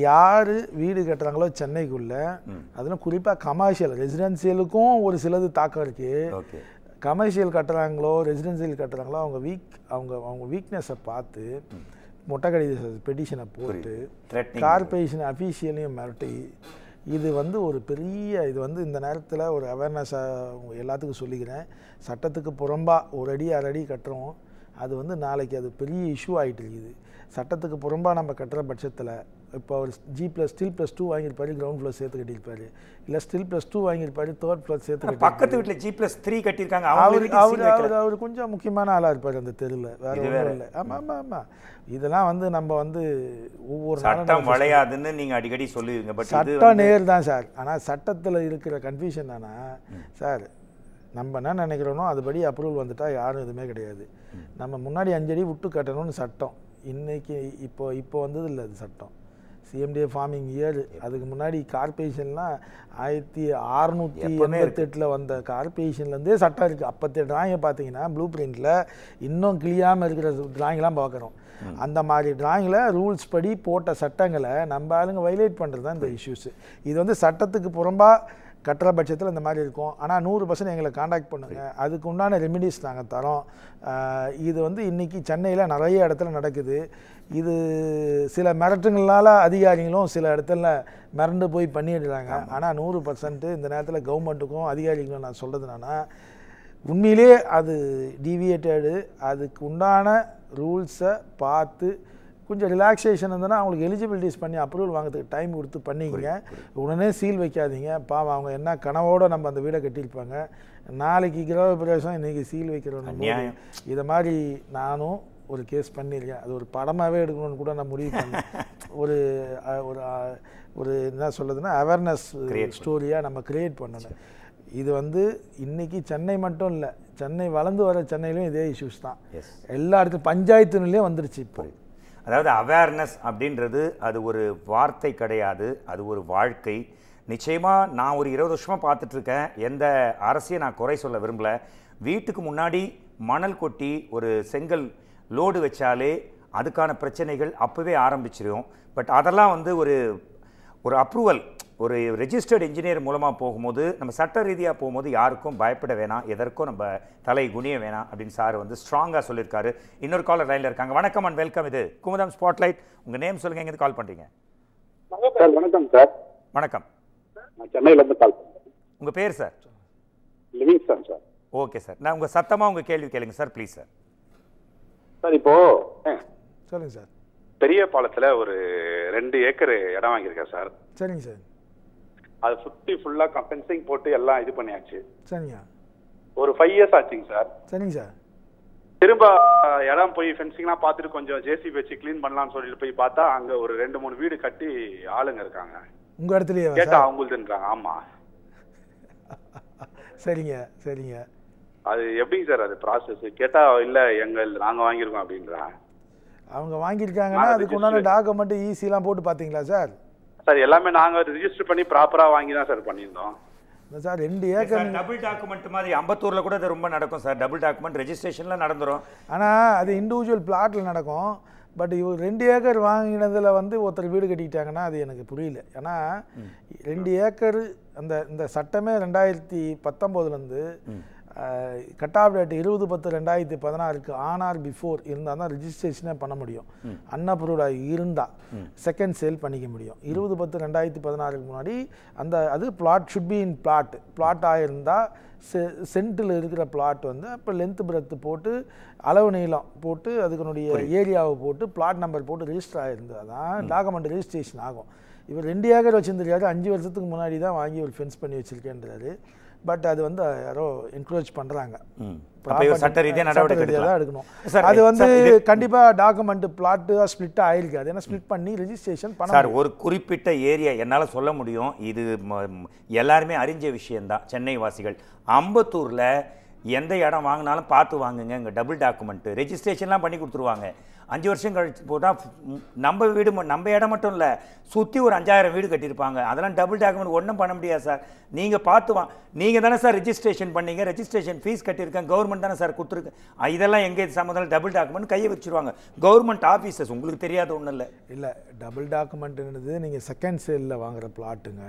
யார் வீடு கட்டுறாங்களோ சென்னைக்குள்ளே, அதெல்லாம் குறிப்பாக கமர்ஷியல் ரெசிடென்சியலுக்கும் ஒரு சிலது தாக்கம் இருக்குது. கமர்ஷியல் கட்டுறாங்களோ ரெசிடென்சியல் கட்டுறாங்களோ அவங்க வீக்னஸை பார்த்து மொட்டை கடித பெட்டிஷனை போட்டு கார்பரேஷன் அஃபீஷியலையும் மிரட்டி, இது வந்து ஒரு பெரிய இது வந்து இந்த நேரத்தில் ஒரு அவேர்னஸாக எல்லாத்துக்கும் சொல்லிக்கிறேன். சட்டத்துக்கு புறம்பாக ஒரு அடி அரை அடி கட்டுறோம், அது வந்து நாளைக்கு அது பெரிய இஷ்யூ ஆகிட்டு இருக்குது. சட்டத்துக்கு புறம்பாக நம்ம கட்டுற பட்சத்தில் இப்போ அவர் ஸ்டில் ப்ளஸ் 2 வாங்கியிருப்பாரு, கிரவுண்ட் ஃப்ளோர் சேர்த்து கட்டியிருப்பாரு, இல்லை ஸ்டில் +2 வாங்கியிருப்பாரு, 3rd ஃப்ளோர் சேர்த்து பக்கத்து வீட்டில் G+3 கட்டியிருக்காங்க. அவர் கொஞ்சம் முக்கியமான ஆளாக இருப்பார் அந்த தெருவில், வேறு ஒன்றும் இல்லை. ஆமாம் இதெல்லாம் வந்து நம்ம வந்து ஒவ்வொரு சட்டம் வளையாதுன்னு நீங்கள் அடிக்கடி சொல்லுவீங்க. பட் சட்டம் நேர் தான் சார். ஆனால் சட்டத்தில் இருக்கிற கன்ஃபியூஷன் தானே சார். நம்ம என்ன நினைக்கிறோனோ அதுபடி அப்ரூவல் வந்துட்டால் யாரும் எதுவுமே கிடையாது. நம்ம முன்னாடி 5 அடி விட்டு கட்டணும்னு சட்டம். இன்னைக்கு இப்போ வந்தது இல்லை அது சட்டம். CMDA forming year. அதுக்கு முன்னாடி கார்பரேஷன்லாம் 1688 வந்த கார்பரேஷன்லேருந்தே சட்டம் இருக்குது. அப்போத்தைய டிராயிங்கை பார்த்தீங்கன்னா ப்ளூ பிரிண்டில் இன்னும் கிளியாமல் இருக்கிற டிராயிங்லாம் பார்க்குறோம். அந்த மாதிரி டிராயிங்கில் ரூல்ஸ் படி போட்ட சட்டங்களை நம்ம ஆளுங்க வைலேட் பண்ணுறது தான் இந்த இஷ்யூஸு. இது வந்து சட்டத்துக்கு புறம்பாக கட்டுற பட்சத்தில் இந்த மாதிரி இருக்கும். ஆனால் 100% எங்களை காண்டாக்ட் பண்ணுங்கள், அதுக்கு உண்டான ரெமிடிஸ் நாங்கள் தரோம். இது வந்து இன்றைக்கி சென்னையில் நிறைய இடத்துல நடக்குது. இது சில மிரட்டுங்களால் அதிகாரிகளும் சில இடத்துல மிரண்டு போய் பண்ணிடுறாங்க. ஆனால் 100% இந்த நேரத்தில் கவர்மெண்ட்டுக்கும் அதிகாரிகளும் நான் சொல்கிறது என்னன்னா, உண்மையிலே அது டீவியேட்டடு, அதுக்கு உண்டான ரூல்ஸை பார்த்து கொஞ்சம் ரிலாக்ஸேஷன் இருந்ததுன்னா அவங்களுக்கு எலிஜிபிலிட்டிஸ் பண்ணி அப்ரூவல் வாங்கிறதுக்கு டைம் கொடுத்து பண்ணிக்கங்க. உடனே சீல் வைக்காதீங்க. பாவம் அவங்க என்ன கனவோடு நம்ம அந்த வீடை கட்டியிருப்பாங்க. நாளைக்கு கிரக பிரவேசம் இன்றைக்கி சீல் வைக்கிறோன்னு இதை மாதிரி நானும் ஒரு கேஸ் பண்ணியிருக்கேன். அது ஒரு படமாகவே எடுக்கணும்னு கூட நான் முடிவு பண்ணேன். ஒரு ஒரு என்ன சொல்லுதுன்னா அவேர்னஸ் ஸ்டோரியாக நம்ம கிரியேட் பண்ணணும். இது வந்து இன்றைக்கி சென்னை மட்டும் இல்லை, சென்னை வளர்ந்து வர சென்னையிலையும் இதே இஷ்யூஸ் தான். எல்லா இடத்துலையும் பஞ்சாயத்துலையும் வந்துருச்சு இப்போ. அதாவது அவேர்னஸ் அப்படின்றது அது ஒரு வார்த்தை கிடையாது, அது ஒரு வாழ்க்கை. நிச்சயமாக நான் ஒரு 20 வருஷமாக பார்த்துட்ருக்கேன். எந்த அரசையும் நான் குறை சொல்ல விரும்பலை. வீட்டுக்கு முன்னாடி மணல் கொட்டி ஒரு செங்கல் லோடு வச்சாலே அதுக்கான பிரச்சனைகள் அப்போவே ஆரம்பிச்சிடும். பட் அதெல்லாம் வந்து ஒரு அப்ரூவல், ஒரு ரெஜிஸ்டர்டு இன்ஜினியர் மூலமாக போகும்போது நம்ம சட்ட ரீதியாக போகும்போது யாருக்கும் பயப்பட வேணாம், எதற்கும் நம்ம தலை குனிய வேணாம் அப்படின்னு சார் வந்து ஸ்ட்ராங்காக சொல்லியிருக்காரு. இன்னொரு காலர் லைனில் இருக்காங்க. வணக்கம் அண்ட் வெல்கம். இது குமுதம் ஸ்பாட்லைட். உங்கள் நேம் சொல்லுங்கள், எங்கேருந்து கால் பண்ணுறீங்க? சார் வணக்கம் சார். வணக்கம். நான் சென்னையிலேருந்து கால் பண்ணுறேன். உங்கள் பேர் sir? Livingston sir. Okay sir, நான் உங்கள் சத்தமாக உங்கள் கேள்வி கேளுங்க சார், ப்ளீஸ் சார். சார் இப்போ சொல்லுங்கள் சார். பெரிய பாலத்தில் ஒரு 2 ஏக்கர் இடம் வாங்கியிருக்கேன் சார். சரிங்க சார். அதை சுற்றி ஃபுல்லாக ஃபென்சிங் போட்டு எல்லாம் இது பண்ணியாச்சு. சரிங்க. ஒரு 5 இயர்ஸ் ஆச்சுங்க சார். சரிங்க சார். திரும்ப இடம் போய் ஃபென்சிங்லாம் பார்த்துட்டு கொஞ்சம் ஜேசிபி வச்சு க்ளீன் பண்ணலாம்னு சொல்லிட்டு போய் பார்த்தா அங்கே ஒரு 2-3 வீடு கட்டி ஆளுங்க இருக்காங்க. உங்கள் இடத்துலயே கேட்டால் அவங்களுதுன்றாங்க. ஆமாம். சரிங்க சரிங்க. அது எப்படிங்க சார் அது ப்ராசஸ்? கேட்டால் இல்லை நாங்கள் வாங்கியிருக்கோம் அப்படின்றாங்க. அவங்க வாங்கியிருக்காங்கன்னா அதுக்கு உண்டான டாக்குமெண்ட் ஈஸிலாம் போட்டு பார்த்தீங்களா சார்? சார் எல்லாமே நாங்கள் ரிஜிஸ்டர் பண்ணி ப்ராப்பராக வாங்கி தான் சார் பண்ணியிருந்தோம். சார் 2 ஏக்கர் டபுள் டாக்குமெண்ட் மாதிரி அம்பத்தூரில் கூட அது ரொம்ப நடக்கும் சார். டபுள் டாக்குமெண்ட் ரெஜிஸ்ட்ரேஷனில் நடந்துடும். ஆனால் அது இண்டிவிஜுவல் பிளாட்டில் நடக்கும். பட் இவர் 2 ஏக்கர் வாங்கினதில் வந்து ஒருத்தர் வீடு கட்டிக்கிட்டாங்கன்னா அது எனக்கு புரியல. ஏன்னா 2 ஏக்கர் இந்த சட்டமே 2019 cut off date 20/10/2016 on or before இருந்தால் தான் ரிஜிஸ்ட்ரேஷனே பண்ண முடியும். அன்அப்ரூவ்டாக இருந்தால் செகண்ட் சேல் பண்ணிக்க முடியும். 20/10/2016 முன்னாடி அது plot should be in plot ஆகிருந்தால் சென்ட்டில் இருக்கிற பிளாட் வந்து இப்போ லென்த் பிரெத்து போட்டு அளவு நீளம் போட்டு அதுக்குனுடைய ஏரியாவை போட்டு பிளாட் நம்பர் போட்டு ரிஜிஸ்டர் ஆகிருந்தால் தான் டாக்குமெண்ட் ரிஜிஸ்ட்ரேஷன் ஆகும். இவர் 2 ஏக்கர் வச்சுருந்துருக்காரு. 5 வருஷத்துக்கு முன்னாடி தான் வாங்கி ஒரு ஃபென்ஸ் பண்ணி வச்சுருக்கேன்றாரு. பட் அது வந்து யாரோ என்கரேஜ் பண்ணுறாங்க. சட்ட ரீதியாக நடவடிக்கை தான் எடுக்கணும். அது வந்து கண்டிப்பாக டாக்குமெண்ட் பிளாட்டு ஸ்பிளிட் ஆகிருக்காது. ஏன்னா ஸ்பிளிட் பண்ணி ரெஜிஸ்ட்ரேஷன் பண்ண சார் ஒரு குறிப்பிட்ட ஏரியா என்னால் சொல்ல முடியும். இது எல்லாருமே அறிஞ்ச விஷயந்தான். சென்னை வாசிகள் அம்பத்தூரில் எந்த இடம் வாங்கினாலும் பார்த்து வாங்குங்க. இங்கே டபுள் டாக்குமெண்ட்டு ரெஜிஸ்ட்ரேஷன்லாம் பண்ணி கொடுத்துருவாங்க. 5 வருஷம் கழிச்சு போட்டால் நம்ம வீடு நம்ம இடம் மட்டும் இல்லை, சுற்றி ஒரு 5000 வீடு கட்டியிருப்பாங்க. அதெல்லாம் டபுள் டாக்குமெண்ட் ஒன்றும் பண்ண முடியாது சார். நீங்கள் பார்த்து நீங்கள் தானே சார் ரெஜிஸ்ட்ரேஷன் பண்ணீங்க, ரெஜிஸ்ட்ரேஷன் ஃபீஸ் கட்டியிருக்கேன், கவர்மெண்ட் தானே சார் கொடுத்துருக்கு. இதெல்லாம் எங்கே சம்மந்தம் டபுள் டாக்குமெண்ட் கையை வச்சுருவாங்க கவர்மெண்ட் ஆஃபீஸர்ஸ். உங்களுக்கு தெரியாத ஒன்றும் இல்லை. இல்லை, டபுள் டாக்குமெண்ட்டுன்றது நீங்கள் செகண்ட் சேலில் வாங்குகிற பிளாட்டுங்க.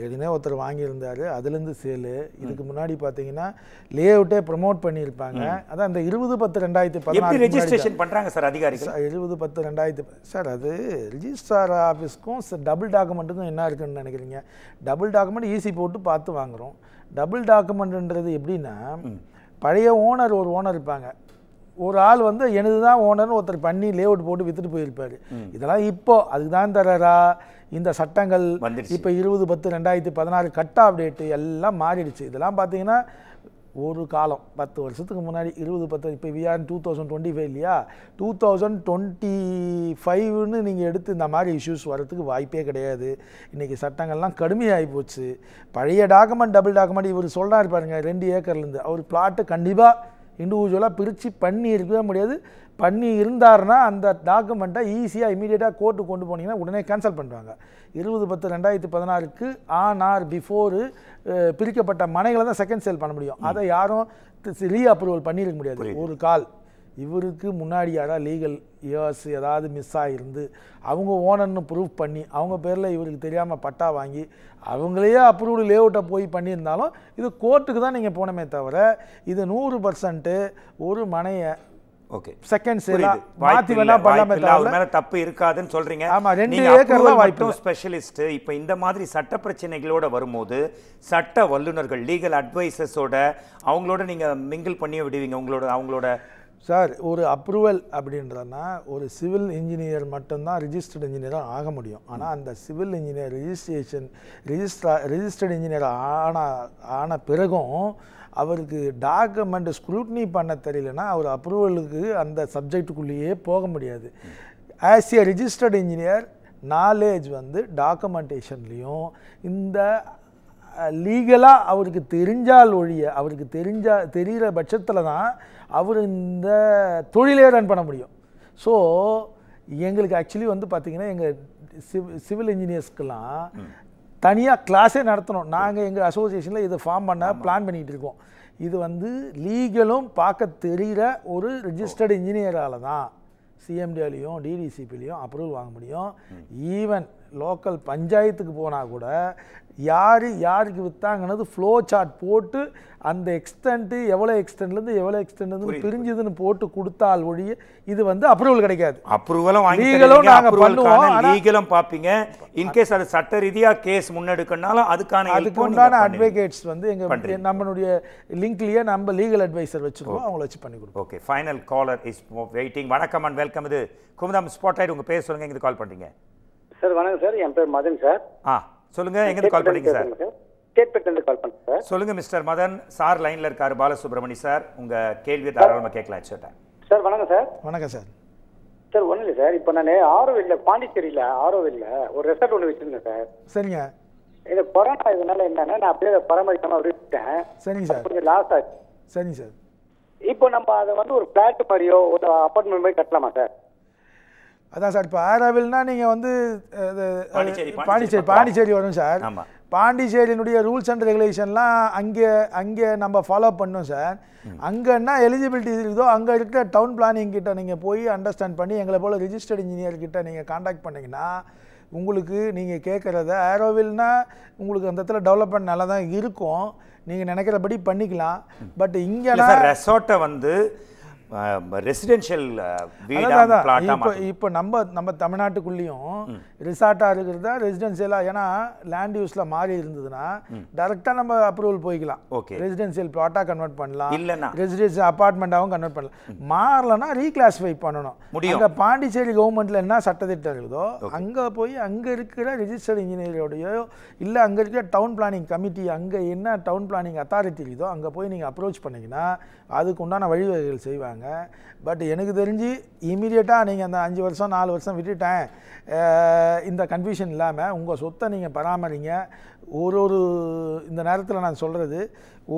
ஏற்கனவே ஒருத்தர் வாங்கியிருந்தார், அதுலேருந்து சேலு. இதுக்கு முன்னாடி பார்த்தீங்கன்னா லே அவுட்டே ப்ரமோட் பண்ணியிருப்பாங்க. அதான் அந்த 20/10/2014 ரெஜிஸ்ட்ரேஷன் பண்ணுறாங்க சார் அதிகாரிகள். 20/10/2000 சார். அது ரிஜிஸ்ட்ரார் ஆஃபீஸ்க்கும் டபுள் டாக்குமெண்ட்டுக்கும் என்ன இருக்குன்னு நினைக்கிறீங்க? டபுள் டாக்குமெண்ட் ஈஸி போட்டு பார்த்து வாங்குகிறோம். டபுள் டாக்குமெண்ட்ன்றது எப்படின்னா, பழைய ஓனர் ஒரு ஓனர் இருப்பாங்க, ஒரு ஆள் வந்து எனது தான் ஓனர்னு ஒருத்தர் பண்ணி லே அவுட் போட்டு வித்துட்டு போயிருப்பாரு. இதெல்லாம் இப்போ அதுதான் தரரா இந்த சட்டங்கள் இப்போ 20/10/2016 கட் ஆஃப் டேட்டு எல்லாம் மாறிடுச்சு. இதெல்லாம் பார்த்தீங்கன்னா ஒரு காலம் 10 வருஷத்துக்கு முன்னாடி 20/10 இப்போ விஆர் 2025 இல்லையா, 2025ன்னு நீங்கள் எடுத்து இந்த மாதிரி இஷ்யூஸ் வரதுக்கு வாய்ப்பே கிடையாது. இன்றைக்கி சட்டங்கள்லாம் கடுமையாகி போச்சு. பழைய டாக்குமெண்ட் டபுள் டாக்குமெண்ட் இவர் சொல்கிறாரு பாருங்க, 2 ஏக்கர்லேருந்து அவர் பிளாட்டு கண்டிப்பாக இண்டிவிஜுவலாக பிரித்து பண்ணி இருக்கவே முடியாது. பண்ணி இருந்தாருன்னா அந்த டாக்குமெண்ட்டை ஈஸியாக இமீடியட்டாக கோர்ட்டுக்கு கொண்டு போனீங்கன்னா உடனே கேன்சல் பண்ணுவாங்க. 20/10/2016க்கு ஆன் ஆர் பிஃபோரு பிரிக்கப்பட்ட மனைகளை தான் செகண்ட் சேல் பண்ண முடியும். அதை யாரும் ரீ அப்ரூவல் பண்ணியிருக்க முடியாது. ஒரு கால் இவருக்கு முன்னாடி யாராவது லீகல் இயர்ஸ் ஏதாவது மிஸ் ஆகிருந்து அவங்க ஓனர்னு ப்ரூஃப் பண்ணி அவங்க பேரில் இவருக்கு தெரியாமல் பட்டா வாங்கி அவங்களையே அப்ரூவ்டு லே அவுட்டை போய் பண்ணியிருந்தாலும் இது கோர்ட்டுக்கு தான் நீங்கள் போனமே தவிர, இது 100% ஒரு மனையை ஓகே செகண்ட் சேலா மாத்தி வேணா பண்ணலாமே தவிர மேல தப்பு இருக்காதுன்னு சொல்றீங்க. ஆமா, 2 ஏக்கர்ல வாய்ப்பு. ஸ்பெஷலிஸ்ட் இப்போ இந்த மாதிரி சட்ட பிரச்சனைகளோட வரும்போது சட்ட வல்லுநர்கள் லீகல் அட்வைசர்ஸோட அவங்களோட நீங்க மிங்கிள் பண்ணி விடுவீங்க அவங்களோட சார். ஒரு அப்ரூவல் அப்படின்றதுனா ஒரு சிவில் இன்ஜினியர் மட்டும்தான் ரிஜிஸ்டர்ட் இன்ஜினியராக ஆக முடியும். ஆனால் அந்த சிவில் இன்ஜினியர் ரிஜிஸ்டர்ட் இன்ஜினியர் ஆன பிறகும் அவருக்கு டாக்குமெண்ட் ஸ்க்ரூட்னி பண்ண தெரியலன்னா அவர் அப்ரூவலுக்கு அந்த சப்ஜெக்டுக்குள்ளேயே போக முடியாது. As a registered engineer knowledge வந்து டாக்குமெண்டேஷன்லேயும் இந்த லீகலாக அவருக்கு தெரிஞ்சால் ஒழிய அவருக்கு தெரிகிற பட்சத்தில் தான் அவர் இந்த தொழிலே ரன் பண்ண முடியும். ஸோ எங்களுக்கு ஆக்சுவலி வந்து பார்த்திங்கன்னா எங்கள் சிவில் இன்ஜினியர்ஸ்க்கெல்லாம் தனியாக கிளாஸே நடத்தணும். நாங்கள் எங்கள் அசோசியேஷனில் இதை ஃபார்ம் பண்ண பிளான் பண்ணிகிட்டு இருக்கோம். இது வந்து லீகலும் பார்க்க தெரிகிற ஒரு ரிஜிஸ்டர்டு இன்ஜினியரால் தான் சிஎம்டிலையும் டிடிசிபிலையும் அப்ரூவல் வாங்க முடியும். ஈவன் லோக்கல் பஞ்சாயத்துக்கு போனால் கூட யாருக்கு விற்றாங்கன்னது ஃப்ளோ சார்ட் போட்டு அந்த எக்ஸ்டென்ட்டு எவ்வளோ எக்ஸ்டென்ட்லேருந்து எவ்வளோ எக்ஸ்டென்ட்லேருந்து பிரிஞ்சுதுன்னு போட்டு கொடுத்தால் ஒழிய இது வந்து அப்ரூவல் கிடைக்காது. அப்ரூவலும் லீகலும் நாங்கள் பண்ணுவோம், லீகலும் பார்ப்பீங்க. இன்கேஸ் அது சட்ட ரீதியாக கேஸ் முன்னெடுக்கனாலும் அதுக்குண்டான அட்வொகேட்ஸ் வந்து எங்கள் நம்மளுடைய லிங்க்லேயே நம்ம லீகல் அட்வைசர் வச்சுருக்கோம், அவங்கள வச்சு பண்ணி கொடுப்போம். Okay, final caller is waiting. வணக்கம் அண்ட் வெல்கம். இது குமுதம் ஸ்பாட்லைட். உங்கள் பேர் சொல்லுங்கள், எங்கே கால் பண்ணுறீங்க? சார் வணக்கம் சார், என் பேர் மதன் சார். சொல்லுங்க, எங்க கால் பண்ணீங்க சார்? ஸ்டேட்மென்ட்ல கால் பண்ணேன் சார். சொல்லுங்க மிஸ்டர் மதன். சார் லைன்ல இருக்காரு, பாலசுப்ரமணி சார். உங்க கேள்வியை தாராளமா கேட்கலாம் சார். சார் வணக்கம் சார். வணக்கம் சார். சார் ஒன்றும் இல்லை சார், இப்போ நான் ஆரோவில்ல பாண்டிச்சேரியில் ஆரோவில்ல ஒரு ரெசார்ட் ஒன்று வச்சுருந்தேன் சார். சரிங்க. இது கொரோனா இதனால என்னன்னா நான் அப்படியே பராமரிக்காமல் அப்படி விட்டேன். சரிங்க சார். கொஞ்சம் லாஸ் ஆச்சு. சரிங்க சார். இப்போ நம்ம அதை வந்து ஒரு ஃப்ளாட் மாதிரியோ ஒரு அப்பார்ட்மெண்ட் மாதிரி கட்டலாமா சார்? அதான் சார், இப்போ ஆரோவில்னா நீங்கள் வந்து பாண்டிச்சேரி வரும் சார். பாண்டிச்சேரியினுடைய ரூல்ஸ் அண்ட் ரெகுலேஷன்லாம் அங்கே நம்ம ஃபாலோ பண்ணோம் சார். அங்கன்னா எலிஜிபிலிட்டி இருக்குதோ அங்கே இருக்கிற டவுன் பிளானிங் கிட்ட நீங்கள் போய் அண்டர்ஸ்டாண்ட் பண்ணி எங்களை போல் ரிஜிஸ்டர்ட் இன்ஜினியர் கிட்ட நீங்கள் காண்டாக்ட் பண்ணிங்கன்னா உங்களுக்கு நீங்கள் கேட்குறத ஆரோவில்னா உங்களுக்கு அந்த இடத்துல டெவலப்மெண்ட் நல்லா தான் இருக்கும், நீங்கள் நினைக்கிறபடி பண்ணிக்கலாம். பட் இங்கே ரெசார்ட்டை வந்து ரெசிடென்ஷியல் இப்போ நம்ம தமிழ்நாட்டுக்குள்ளேயும் ரிசார்ட்டாக இருக்கிறதா ரெசிடென்சியலாக, ஏன்னா லேண்ட் யூஸில் மாறி இருந்ததுன்னா டைரெக்டாக நம்ம அப்ரூவல் போய்க்கலாம். ரெசிடென்சியல் பிளாட்டாக கன்வெர்ட் பண்ணலாம், இல்லைன்னா ரெசிடென்சியல் அப்பார்ட்மெண்ட்டாகவும் கன்வெர்ட் பண்ணலாம். மாறலன்னா ரீக்ளாஸிஃபை பண்ணணும். அங்கே பாண்டிச்சேரி கவர்மெண்ட்டில் என்ன சட்டத்திட்டம் இருக்குதோ அங்கே போய் அங்கே இருக்கிற ரெஜிஸ்டர்ட் இன்ஜினியரோடையோ இல்லை அங்கே இருக்கிற டவுன் பிளானிங் கமிட்டி, அங்கே என்ன டவுன் பிளானிங் அத்தாரிட்டி இருக்குதோ அங்கே போய் நீங்கள் அப்ரோச் பண்ணிங்கன்னா அதுக்கு உண்டான வழிவகைகள் செய்வாங்க. பட் எனக்கு தெரிஞ்சு இமீடியட்டாக நீங்கள் அந்த 5 வருஷம் 4 வருஷம் விட்டுட்டேன், இந்த கன்ஃபியூஷன் இல்லாமல் உங்கள் சொத்தை நீங்கள் பராமரிங்க. ஒரு இந்த நேரத்தில் நான் சொல்கிறது,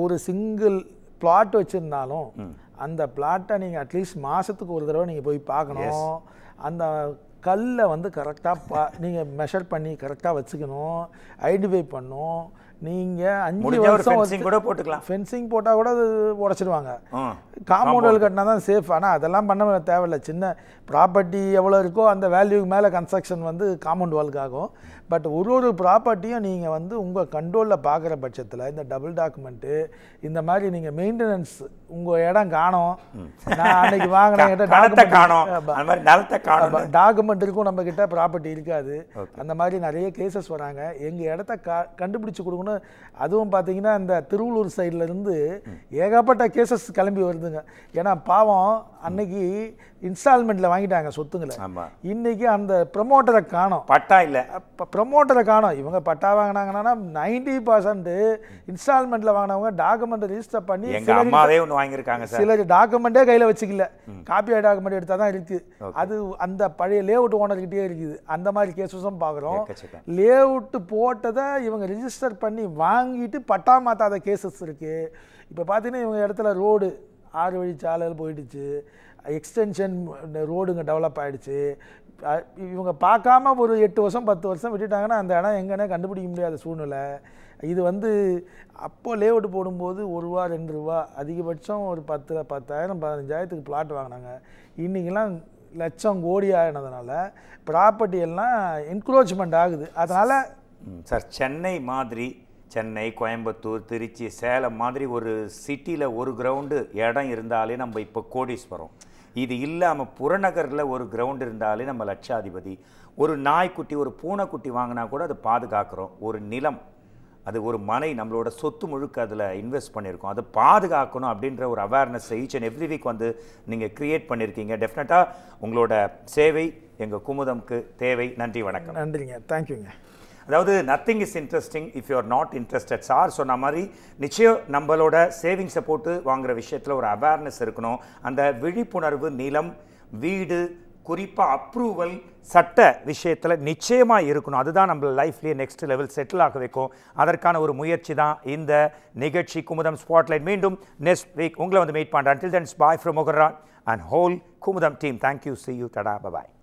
ஒரு சிங்கிள் பிளாட் வச்சுருந்தாலும் அந்த பிளாட்டை நீங்கள் அட்லீஸ்ட் மாதத்துக்கு ஒரு தடவை நீங்கள் போய் பார்க்கணும். அந்த கல்லை வந்து கரெக்டாக நீங்கள் மெஷர் பண்ணி கரெக்டாக வச்சுக்கணும், ஐடென்டிஃபை பண்ணணும். நீங்கள் 5 வருஷம் கூட போட்டுக்கலாம், ஃபென்சிங் போட்டால் கூட அது உடச்சிடுவாங்க. காம்பவுண்ட் கட்டினா தான் சேஃப். ஆனால் அதெல்லாம் பண்ண தேவையில்லை. சின்ன ப்ராப்பர்ட்டி எவ்வளோ இருக்கோ அந்த வேல்யூக்கு மேலே கன்ஸ்ட்ரக்ஷன் வந்து காம்பவுண்ட் வால்க்கு ஆகும். பட் ஒரு ப்ராப்பர்ட்டியும் நீங்கள் வந்து உங்கள் கண்ட்ரோலில் பார்க்குற பட்சத்தில் இந்த டபுள் டாக்குமெண்ட்டு இந்த மாதிரி நீங்கள் மெயின்டெனன்ஸ் உங்கள் இடம் காணும். நான் அன்னைக்கு வாங்கினேன் டாக்குமெண்ட் இருக்கும், நம்ம கிட்ட ப்ராப்பர்ட்டி இருக்காது. அந்த மாதிரி நிறைய கேசஸ் வராங்க. எங்கள் இடத்த கண்டுபிடிச்சி கொடுக்கணும். அதுவும் பார்த்தீங்கன்னா இந்த திருவள்ளூர் சைட்லேருந்து ஏகப்பட்ட கேசஸ் கிளம்பி வருதுங்க. ஏன்னா பாவம் அன்னைக்கு இன்ஸ்டால்மெண்ட்டில் வாங்கிட்டாங்க சொத்துங்களை, இன்னைக்கு அந்த ப்ரமோட்டரை காணும், பட்டா இல்லை, ப்ரமோட்டரை காணும். இவங்க பட்டா வாங்கினாங்கன்னா 90% இன்ஸ்டால்மெண்ட்டில் வாங்கினவங்க டாக்குமெண்ட் ரிஜிஸ்டர் பண்ணி சிலர் டாக்குமெண்ட்டே கையில் வச்சுக்கல, காப்பியாக டாக்குமெண்ட் எடுத்தால் தான் இருக்குது. அது அந்த பழைய லேஅவுட் ஓனர்கிட்டே இருக்குது. அந்த மாதிரி கேஸஸும் பார்க்குறோம். லேஅவுட்டு போட்டதை இவங்க ரிஜிஸ்டர் பண்ணி வாங்கிட்டு பட்டா மாற்றாத கேசஸ் இருக்குது. இப்போ பார்த்தீங்கன்னா இவங்க இடத்துல ரோடு 6 வழி சாலைகள் போயிடுச்சு, எக்ஸ்டென்ஷன் ரோடுங்க டெவலப் ஆகிடுச்சு. இவங்க பார்க்காம ஒரு 8 வருஷம் 10 வருஷம் விட்டுட்டாங்கன்னா அந்த இடம் எங்கன்னே கண்டுபிடிக்க முடியாத சூழ்நிலை. இது வந்து அப்போது லேஅவுட் போடும்போது ₹1 ₹2 அதிகபட்சம் ஒரு 10,000 15,000க்கு பிளாட் வாங்கினாங்க. இன்றைக்கெல்லாம் லட்சம் கோடி ஆகினதுனால ப்ராப்பர்ட்டி எல்லாம் என்க்ரோச்மெண்ட் ஆகுது. அதனால் சார் சென்னை மாதிரி, சென்னை, கோயம்புத்தூர், திருச்சி, சேலம் மாதிரி ஒரு சிட்டியில் ஒரு கிரவுண்டு இடம் இருந்தாலே நம்ம இப்போ கோடீஸ்வரம். இது இல்லாமல் புறநகரில் ஒரு கிரவுண்டு இருந்தாலே நம்ம லட்சாதிபதி. ஒரு நாய்க்குட்டி ஒரு பூனைக்குட்டி வாங்கினா கூட அது பாதுகாக்கிறோம். ஒரு நிலம், அது ஒரு மனை, நம்மளோட சொத்து முழுக்க அதில் இன்வெஸ்ட் பண்ணியிருக்கோம். அதை பாதுகாக்கணும் அப்படின்ற ஒரு awareness each and every week வந்து நீங்கள் க்ரியேட் பண்ணியிருக்கீங்க. டெஃபினட்டாக உங்களோட சேவை எங்கள் குமுதம்க்கு தேவை. நன்றி, வணக்கம். நன்றிங்க, தேங்க்யூங்க. அதாவது nothing is interesting if you are not interested. Sir சொன்ன மாதிரி நிச்சயம் நம்மளோட சேவிங்ஸை போட்டு வாங்குகிற விஷயத்தில் ஒரு அவேர்னஸ் இருக்கணும். அந்த விழிப்புணர்வு நிலம், வீடு, குறிப்பாக அப்ரூவல், சட்ட விஷயத்தில் நிச்சயமாக இருக்கணும். அதுதான் நம்ம லைஃப்லேயே நெக்ஸ்ட் லெவல் செட்டில் ஆக வைக்கும். அதற்கான ஒரு முயற்சி தான் இந்த நிகழ்ச்சி குமுதம் ஸ்பாட்லைட். மீண்டும் நெக்ஸ்ட் வீக் உங்களை வந்து மீட் பண்ணுறேன். Until then, bye from Mogarra and whole Kumudam team. Thank you. See you. Tada. Bye-bye.